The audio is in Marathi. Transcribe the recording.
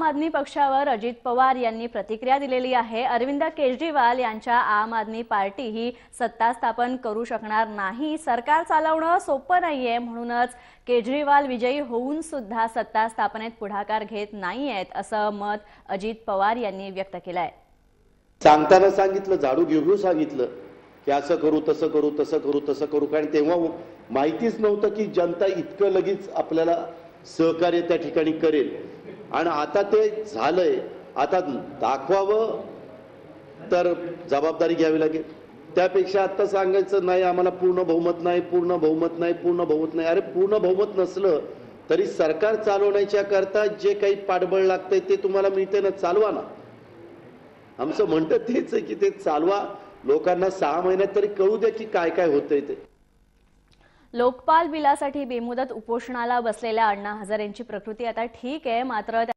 आम आदमी पक्षावर अजित पवार यांनी प्रतिक्रिया दिलेली आहे। अरविंद केजरीवाल यांच्या आम आदमी पार्टी ही सत्ता स्थापन करू शकणार नाही। सरकार चालवणं सोपं नाहीये, म्हणूनच केजरीवाल विजयी होऊन सुद्धा सत्ता स्थापनेत पुढाकार घेत नाहीयेत, असं मत अजित पवार यांनी व्यक्त केलंय। सांगताना सांगितलं, झाडू घेऊन सांगितलं की असं करू तसं करू तसं करू तसं करू, कारण तेव्हा माहितीच नव्हतं की जनता इतकं लगेच आपल्याला सहकार्य त्या ठिकाणी करेल। आणि आता ते झालंय, आता दाखवावं तर जबाबदारी घ्यावी लागेल। त्यापेक्षा आता सांगायचं नाही आम्हाला पूर्ण बहुमत नाही, पूर्ण बहुमत नाही, पूर्ण बहुमत नाही। अरे पूर्ण बहुमत नसलं तरी सरकार चालवण्याच्या करता जे काही पाठबळ लागतंय ते तुम्हाला मिळते ना, चालवा ना। आमचं म्हणतं तेच आहे की ते चालवा, लोकांना 6 महिन्यात तरी कळू द्या की काय काय होतंय ते। लोकपाल बिलासाठी बेमुदत उपोषणाला बसलेल्या अण्णा हजारेंची प्रकृती आता ठीक आहे, मात्र